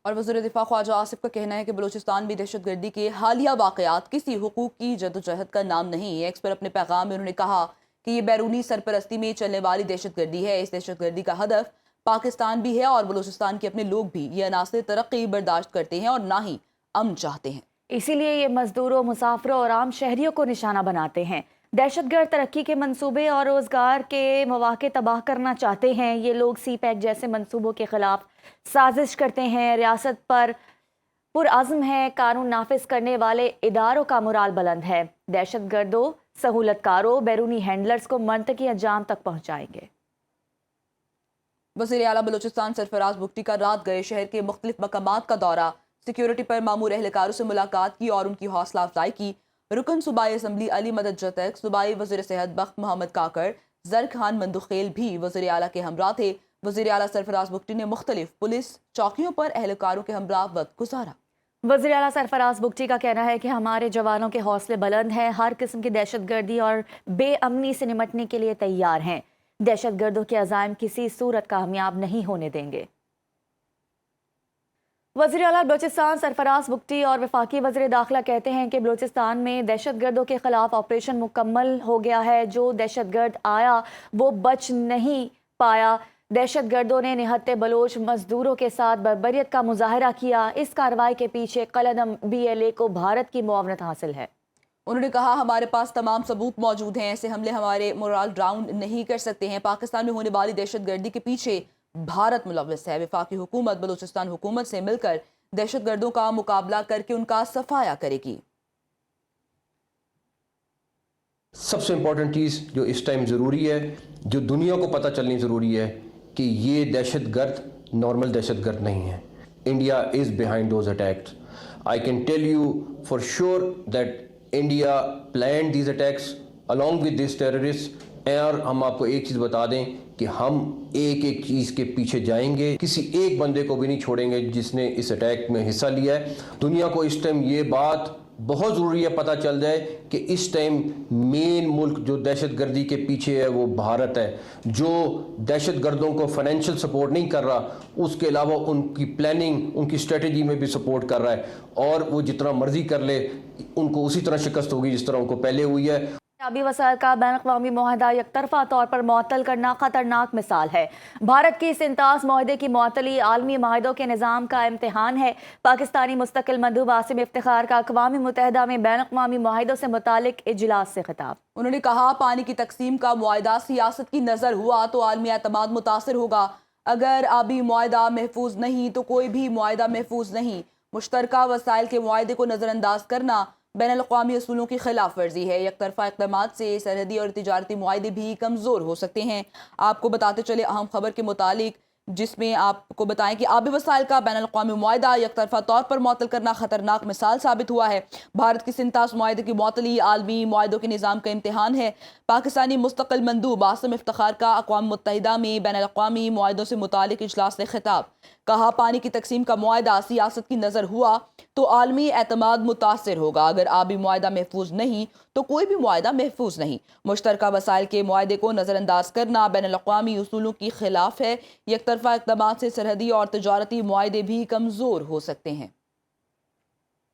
اور وزیر دفاع خواجہ آصف کا کہنا ہے کہ بلوچستان میں دہشت گردی کے حالیہ واقعات کسی حقوق کی جدوجہد کا نام نہیں ہے۔ ایکس پر اپنے پیغام میں انہوں نے کہا کہ یہ بیرونی سرپرستی میں چلنے والی دہشت گردی ہے۔ اس دہشت گردی کا ہدف پاکستان بھی ہے اور بلوچستان کے اپنے لوگ بھی یہ عناصر ترقی برداشت کرتے ہیں اور نہ ہی امن چاہتے ہیں۔ اسی لیے یہ مزدوروں، مسافروں اور عام شہریوں کو نشانہ بناتے ہیں۔ دہشت گرد ترقی کے منصوبے اور روزگار کے مواقع تباہ کرنا چاہتے ہیں۔ یہ لوگ سی پیک جیسے منصوبوں کے خلاف سازش کرتے ہیں۔ ریاست پر پرعزم ہے، قانون نافذ کرنے والے اداروں کا مورال بلند ہے۔ دہشت گردوں، سہولت کاروں، بیرونی ہینڈلرز کو منطقی انجام تک پہنچائیں گے۔ وزیر اعلیٰ بلوچستان سرفراز بگٹی کا رات گئے شہر کے مختلف مقامات کا دورہ، سیکیورٹی پر مامور اہلکاروں سے ملاقات کی اور ان کی حوصلہ افزائی کی۔ رکن صوبائی اسمبلی علی مدد جتک، صوبائی وزیر صحت بخت محمد کاکڑ، زر خان مندوخیل بھی وزیر اعلیٰ کے ہمراہ تھے۔ وزیر اعلیٰ سرفراز بگٹی نے مختلف پولیس چوکیوں پر اہلکاروں کے ہمراہ وقت گزارا۔ وزیر اعلیٰ سرفراز بگٹی کا کہنا ہے کہ ہمارے جوانوں کے حوصلے بلند ہیں، ہر قسم کی دہشت گردی اور بے امنی سے نمٹنے کے لیے تیار ہیں۔ دہشت گردوں کے عزائم کسی صورت کامیاب نہیں ہونے دیں گے۔ وزیر اعلیٰ بلوچستان سرفراز بگٹی اور وفاقی وزیر داخلہ کہتے ہیں کہ بلوچستان میں دہشت گردوں کے خلاف آپریشن مکمل ہو گیا ہے۔ جو دہشت گرد آیا وہ بچ نہیں پایا۔ دہشت گردوں نے نہتے بلوچ مزدوروں کے ساتھ بربریت کا مظاہرہ کیا۔ اس کارروائی کے پیچھے قلعدم BLA کو بھارت کی معاونت حاصل ہے۔ انہوں نے کہا ہمارے پاس تمام ثبوت موجود ہیں، ایسے حملے ہمارے مورال ڈاؤن نہیں کر سکتے ہیں۔ پاکستان میں ہونے والی دہشت گردی کے پیچھے بھارت ملوث ہے۔ وفاقی حکومت بلوچستان حکومت سے مل کر دہشت گردوں کا مقابلہ کر کے ان کا صفایا کرے گی۔ سب سے امپورٹنٹ چیز جو اس ٹائم ضروری ہے، جو دنیا کو پتہ چلنی ضروری ہے کہ یہ دہشت گرد نارمل دہشت گرد نہیں ہے۔ India is behind those attacks. I can tell you for sure that India planned these attacks along with these terrorists۔ اور ہم آپ کو ایک چیز بتا دیں کہ ہم ایک ایک چیز کے پیچھے جائیں گے، کسی ایک بندے کو بھی نہیں چھوڑیں گے جس نے اس اٹیک میں حصہ لیا ہے۔ دنیا کو اس ٹائم یہ بات بہت ضروری ہے پتہ چل جائے کہ اس ٹائم مین ملک جو دہشت گردی کے پیچھے ہے وہ بھارت ہے، جو دہشت گردوں کو فائنینشیل سپورٹ نہیں کر رہا، اس کے علاوہ ان کی پلاننگ، ان کی اسٹریٹجی میں بھی سپورٹ کر رہا ہے، اور وہ جتنا مرضی کر لے ان کو اسی طرح شکست ہوگی جس طرح ان کو پہلے ہوئی ہے۔ آبی وسائل کا بین الاقوامی معاہدہ یک طرفہ طور پر معطل کرنا خطرناک مثال ہے۔ بھارت کی اس انتاز معاہدے کی معطلی عالمی معاہدوں کے نظام کا امتحان ہے۔ پاکستانی مستقل مندوب عاصم افتخار کا اقوام متحدہ میں بین الاقوامی معاہدوں سے متعلق اجلاس سے خطاب۔ انہوں نے کہا پانی کی تقسیم کا معاہدہ سیاست کی نظر ہوا تو عالمی اعتماد متاثر ہوگا۔ اگر آبی معاہدہ محفوظ نہیں تو کوئی بھی معاہدہ محفوظ نہیں۔ مشترکہ وسائل کے معاہدے کو نظر انداز کرنا بین الاقوامی اصولوں کی خلاف ورزی ہے۔ یک طرفہ اقدامات سے سرحدی اور تجارتی معاہدے بھی کمزور ہو سکتے ہیں۔ آپ کو بتاتے چلے اہم خبر کے متعلق، جس میں آپ کو بتائیں کہ آبی وسائل کا بین الاقوامی معاہدہ یک طرفہ طور پر معطل کرنا خطرناک مثال ثابت ہوا ہے۔ بھارت کی سنتاس معاہدے کی معطلی عالمی معاہدوں کے نظام کا امتحان ہے۔ پاکستانی مستقل مندوب عاصم افتخار کا اقوام متحدہ میں بین الاقوامی معاہدوں سے متعلق اجلاس سے خطاب۔ کہا پانی کی تقسیم کا معاہدہ سیاست کی نظر ہوا تو عالمی اعتماد متاثر ہوگا۔ اگر آبی معاہدہ محفوظ نہیں تو کوئی بھی معاہدہ محفوظ نہیں۔ مشترکہ وسائل کے معاہدے کو نظر انداز کرنا بین الاقوامی اصولوں کی خلاف ہے۔ یک طرفہ اقدامات سے سرحدی اور تجارتی معاہدے بھی کمزور ہو سکتے ہیں۔